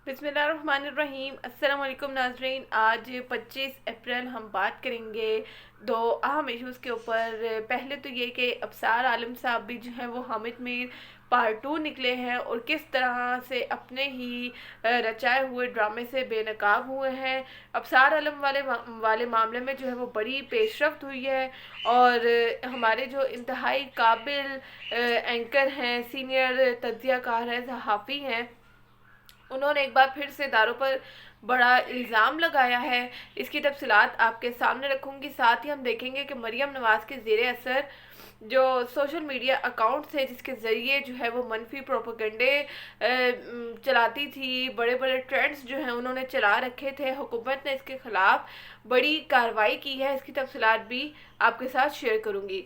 बिस्मिल्लाहिर्रहमानिर्रहीम। अस्सलाम वालेकुम नाजरीन। आज 25 अप्रैल हम बात करेंगे दो अहम इश्यूज़ के ऊपर। पहले तो ये कि अबसार आलम साहब भी जो है वो हामिद मीर पार्ट 2 निकले हैं और किस तरह से अपने ही रचाए हुए ड्रामे से बेनकाब हुए हैं। अबसार आलम वाले मामले में जो है वो बड़ी पेशरफ्त हुई है और हमारे जो इंतहाई काबिल एंकर हैं, सीनियर तज्ज़ियाकार हैं, सहाफ़ी हैं, उन्होंने एक बार फिर से दारों पर बड़ा इल्ज़ाम लगाया है। इसकी तफसीलात आपके सामने रखूंगी। साथ ही हम देखेंगे कि मरियम नवाज़ के ज़ेरे असर जो सोशल मीडिया अकाउंट्स है जिसके ज़रिए जो है वो मनफी प्रोपेगेंडे चलाती थी, बड़े बड़े ट्रेंड्स जो हैं उन्होंने चला रखे थे, हुकूमत ने इसके ख़िलाफ़ बड़ी कार्रवाई की है। इसकी तफसीलात भी आपके साथ शेयर करूँगी।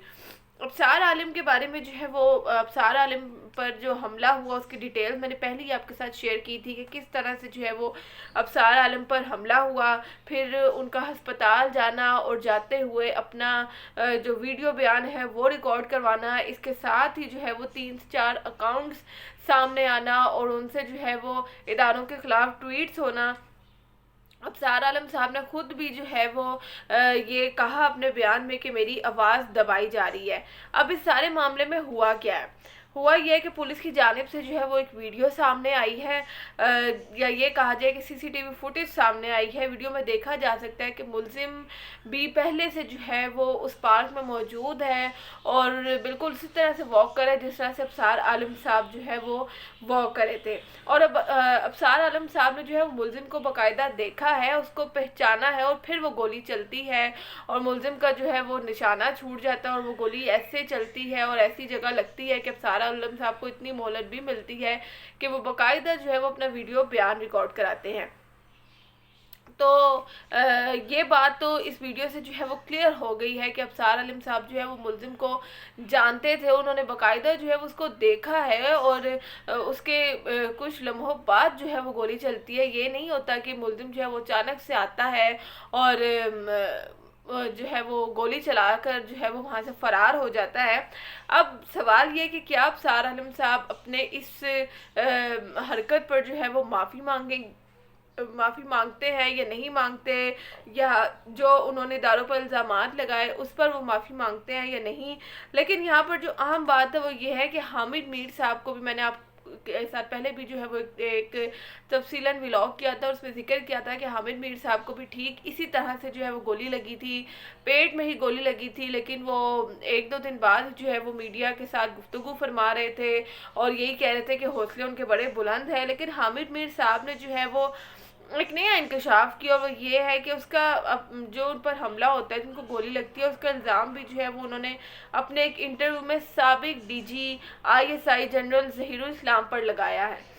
अबसार आलिम के बारे में जो है वो अबसार आलिम पर जो हमला हुआ उसकी डिटेल मैंने पहले ही आपके साथ शेयर की थी कि किस तरह से जो है वो अबसार आलिम पर हमला हुआ, फिर उनका हस्पताल जाना और जाते हुए अपना जो वीडियो बयान है वो रिकॉर्ड करवाना, इसके साथ ही जो है वो 3 से 4 अकाउंट्स सामने आना और उनसे जो है वो इदारों के खिलाफ ट्वीट्स होना। अबसार आलम साहब ने खुद भी जो है वो ये कहा अपने बयान में कि मेरी आवाज़ दबाई जा रही है। अब इस सारे मामले में हुआ क्या है? हुआ यह है कि पुलिस की जानिब से जो है वो एक वीडियो सामने आई है, या ये कहा जाए कि सीसीटीवी फुटेज सामने आई है। वीडियो में देखा जा सकता है कि मुलजिम भी पहले से जो है वो उस पार्क में मौजूद है और बिल्कुल उसी तरह से वॉक कर रहे जिस तरह से अबसार आलम साहब जो है वो वॉक करे थे। और अब अबसार आलम साहब ने जो है वो मुलजिम को बाकायदा देखा है, उसको पहचाना है और फिर वो गोली चलती है और मुलजिम का जो है वो निशाना छूट जाता है और वो गोली ऐसे चलती है और ऐसी जगह लगती है कि अबसार आलम साहब को इतनी मोहलत भी मिलती है कि वो बाकायदा जो है वो अपना वीडियो बयान रिकॉर्ड कराते हैं। तो ये बात तो इस वीडियो से जो है वो क्लियर हो गई है कि अबसार आलिम साहब जो है वो मुलजिम को जानते थे, उन्होंने बाकायदा जो है वो उसको देखा है और उसके कुछ लम्हों बाद जो है वो गोली चलती है। ये नहीं होता कि मुलजिम जो है वो अचानक से आता है और जो है वो गोली चलाकर जो है वो वहाँ से फ़रार हो जाता है। अब सवाल ये कि क्या अबसार आलिम साहब अपने इस हरकत पर जो है वो माफ़ी मांगते हैं या नहीं मांगते, या जो उन्होंने दारों पर इल्ज़ामात लगाए उस पर वो माफ़ी मांगते हैं या नहीं। लेकिन यहाँ पर जो अहम बात है वो ये है कि हामिद मीर साहब को भी मैंने आप साल पहले भी जो है वो एक तफसीलन व्लॉग किया था और उसमें जिक्र किया था कि हामिद मीर साहब को भी ठीक इसी तरह से जो है वो गोली लगी थी, पेट में ही गोली लगी थी। लेकिन वो 1-2 दिन बाद जो है वो मीडिया के साथ गुफ्तगू फरमा रहे थे और यही कह रहे थे कि हौसले उनके बड़े बुलंद हैं। लेकिन हामिद मीर साहब ने जो है वो एक नया इंकशाफ किया, वो ये है कि उसका जो उन पर हमला होता है, जिनको गोली लगती है, उसका इल्ज़ाम भी जो है वो उन्होंने अपने एक इंटरव्यू में साबिक डीजी आईएसआई जनरल ज़हीरुल इस्लाम पर लगाया है।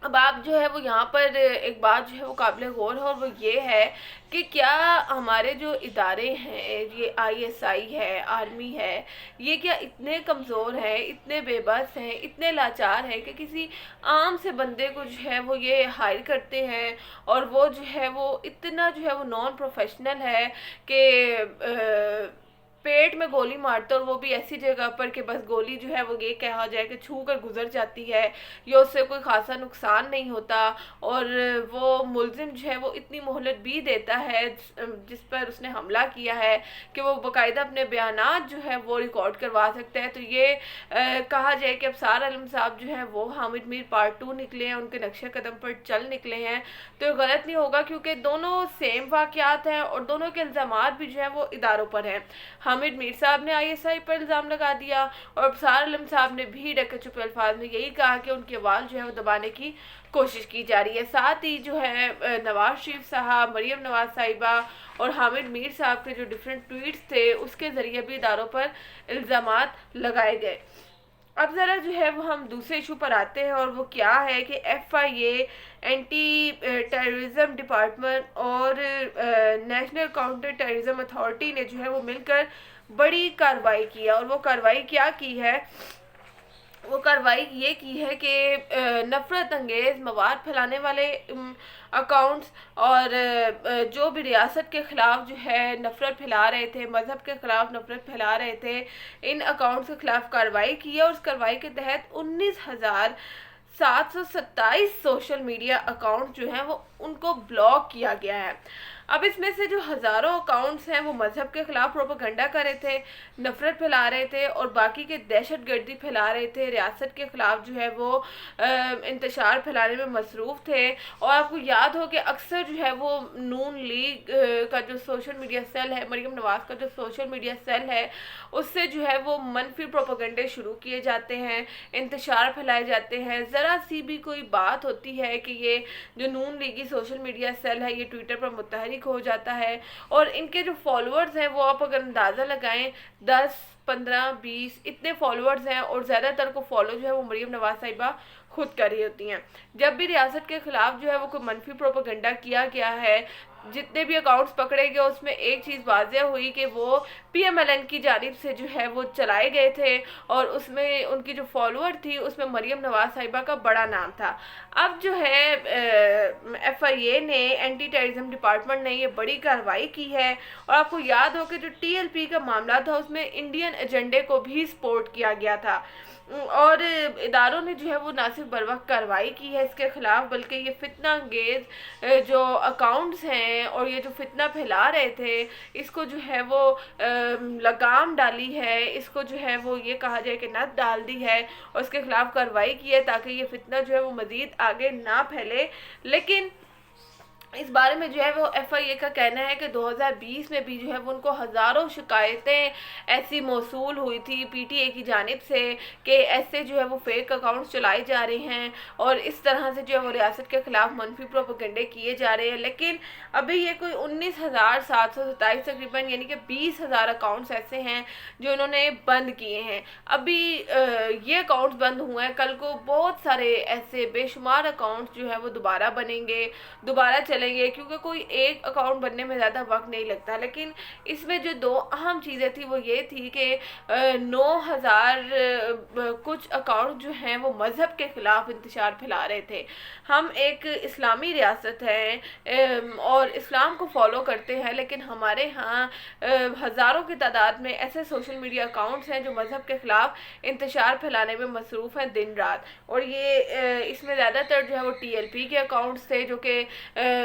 अब आप जो है वो यहाँ पर एक बात जो है वो काबिल गौर है और वो ये है कि क्या हमारे जो इदारे हैं, ये आईएसआई है, आर्मी है, ये क्या इतने कमज़ोर हैं, इतने बेबस हैं, इतने लाचार हैं कि किसी आम से बंदे को जो है वो ये हायर करते हैं और वो जो है वो इतना जो है वो नॉन प्रोफेशनल है कि पेट में गोली मारते और वो भी ऐसी जगह पर कि बस गोली जो है वो ये कहा जाए कि छू कर गुजर जाती है या उससे कोई खासा नुकसान नहीं होता। और वो मुलजिम जो है वो इतनी मोहलत भी देता है जिस पर उसने हमला किया है कि वो बाकायदा अपने बयानात जो है वो रिकॉर्ड करवा सकता है। तो ये कहा जाए कि अबसार आलम साहब जो है वो हामिद मीर पार्ट 2 निकले हैं, उनके नक्शे कदम पर चल निकले हैं, तो ये गलत नहीं होगा क्योंकि दोनों सेम वाक़यात हैं और दोनों के इल्ज़ामात भी जो है वो इदारों पर हैं। हामिद मीर साहब ने आईएसआई पर इल्ज़ाम लगा दिया और अबसार आलम साहब ने भी ढके छुपे अल्फाज में यही कहा कि उनकी आवाज़ जो है वो दबाने की कोशिश की जा रही है। साथ ही जो है नवाज शरीफ साहब, मरियम नवाज साहिबा और हामिद मीर साहब के जो डिफरेंट ट्वीट्स थे उसके ज़रिए भी इदारों पर इल्ज़ामात लगाए गए। अब ज़रा जो है वो हम दूसरे इशू पर आते हैं और वो क्या है कि एफआईए, एंटी टेररिज्म डिपार्टमेंट और नेशनल काउंटर टेररिज्म अथॉरिटी ने जो है वो मिलकर बड़ी कार्रवाई की है। और वो कार्रवाई क्या की है? वो कार्रवाई ये की है कि नफ़रत अंगेज़ मवाद फैलाने वाले अकाउंट्स और जो भी रियासत के ख़िलाफ़ जो है नफ़रत फैला रहे थे, मज़हब के ख़िलाफ़ नफ़रत फैला रहे थे, इन अकाउंट्स के ख़िलाफ़ कार्रवाई की है। और उस कार्रवाई के तहत 727 सोशल मीडिया अकाउंट जो हैं वो उनको ब्लॉक किया गया है। अब इसमें से जो हज़ारों अकाउंट्स हैं वो मज़हब के ख़िलाफ़ प्रोपेगेंडा कर रहे थे, नफ़रत फैला रहे थे और बाकी के दहशत गर्दी फैला रहे थे, रियासत के ख़िलाफ़ जो है वो इंतशार फैलाने में मसरूफ़ थे। और आपको याद हो कि अक्सर जो है वो नून लीग का जो सोशल मीडिया सेल है, मरीम नवाज़ का जो सोशल मीडिया सेल है, उससे जो है वो मनफी प्रोपेगेंडे शुरू किए जाते हैं, इंतशार फैलाए जाते हैं। ज़रा सी भी कोई बात होती है कि ये जो नून लीगी सोशल मीडिया सेल है ये ट्विटर पर मुतहरिक हो जाता है, और इनके जो फॉलोअर्स हैं वो आप अगर अंदाज़ा लगाएं 10, 15, 20 इतने फॉलोअर्स हैं, और ज़्यादातर को फॉलो जो है वो मरीम नवाज साहिबा खुद कर रही होती हैं। जब भी रियासत के ख़िलाफ़ जो है वो कोई मनफी प्रोपेगेंडा किया गया है, जितने भी अकाउंट्स पकड़े गए उसमें एक चीज़ वाज़ेह हुई कि वो PMLN की जानिब से जो है वो चलाए गए थे, और उसमें उनकी जो फॉलोअर थी उसमें मरीम नवाज साहिबा का बड़ा नाम था। अब जो है FIA ने, एंटी टेररिज्म डिपार्टमेंट ने ये बड़ी कार्रवाई की है। और आपको याद हो कि जो TLP का मामला था उसमें इंडियन एजेंडे को भी सपोर्ट किया गया था, और इदारों ने जो है वो ना सिर्फ बर वक्त कार्रवाई की है इसके ख़िलाफ़, बल्कि ये फितना अंगेज़ जो अकाउंट्स हैं और ये जो फितना फैला रहे थे इसको जो है वो लगाम डाली है, इसको जो है वो ये कहा जाए कि नद डाल दी है, और इसके ख़िलाफ़ कार्रवाई की है ताकि ये फितना जो है वो मज़ीद आगे ना फैले। लेकिन इस बारे में जो है वो FIA का कहना है कि 2020 में भी जो है वो उनको हज़ारों शिकायतें ऐसी मौसूल हुई थी PTA की जानिब से कि ऐसे जो है वो फेक अकाउंट्स चलाए जा रहे हैं, और इस तरह से जो है वो रियासत के ख़िलाफ़ मनफी प्रोपेगेंडे किए जा रहे हैं। लेकिन अभी ये कोई 19,727 तकरीबन, यानी कि 20,000 अकाउंट्स ऐसे हैं जो इन्होंने बंद किए हैं। अभी ये अकाउंट्स बंद हुए हैं, कल को बहुत सारे ऐसे बेशुमार अकाउंट्स जो है वो दोबारा बनेंगे, दोबारा चलेंगे, क्योंकि कोई एक अकाउंट बनने में ज़्यादा वक्त नहीं लगता। लेकिन इसमें जो दो अहम चीज़ें थी वो ये थी कि 9,000 कुछ अकाउंट जो हैं वो मज़हब के ख़िलाफ़ इंतशार फैला रहे थे। हम एक इस्लामी रियासत है और इस्लाम को फॉलो करते हैं, लेकिन हमारे यहाँ हज़ारों की तादाद में ऐसे सोशल मीडिया अकाउंट्स हैं जो मज़हब के ख़िलाफ़ इंतशार फैलाने में मसरूफ़ हैं दिन रात। और ये इसमें ज़्यादातर जो है वो TLP के अकाउंट्स थे जो कि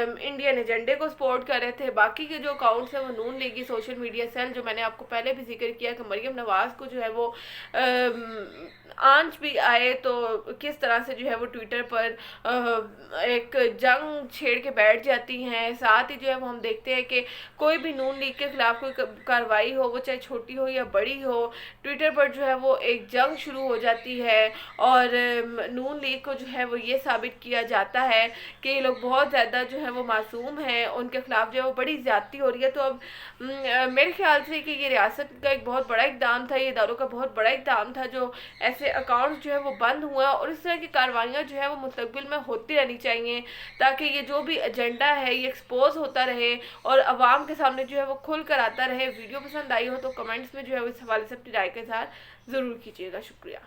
इंडियन एजेंडे को सपोर्ट कर रहे थे। बाकी के जो अकाउंट्स हैं वो नून लीगी सोशल मीडिया सेल, जो मैंने आपको पहले भी जिक्र किया कि मरीम नवाज़ को जो है वो आंच भी आए तो किस तरह से जो है वो ट्विटर पर एक जंग छेड़ के बैठ जाती हैं। साथ ही जो है वो हम देखते हैं कि कोई भी नून लीग के ख़िलाफ़ कोई कार्रवाई हो, वो चाहे छोटी हो या बड़ी हो, ट्विटर पर जो है वो एक जंग शुरू हो जाती है, और नून लीग को जो है वो ये साबित किया जाता है कि ये लोग बहुत ज़्यादा जो है वो मासूम हैं, उनके ख़िलाफ़ जो है वो बड़ी ज़्यादती हो रही है। तो अब मेरे ख्याल से कि ये रियासत का एक बहुत बड़ा इक़दाम था, ये इदारों का बहुत बड़ा इक़दाम था जो ऐसे अकाउंट्स जो है वो बंद हुआ, और इस तरह की कार्रवाइयाँ जो है वो मुस्तक़बिल में होती रहनी चाहिए ताकि ये जो भी एजेंडा है ये एक्सपोज होता रहे और आवाम के सामने जो है वो खुल कर आता रहे। वीडियो पसंद आई हो तो कमेंट्स में जो है वो इस हवाले से अपनी राय के साथ ज़रूर कीजिएगा। शुक्रिया।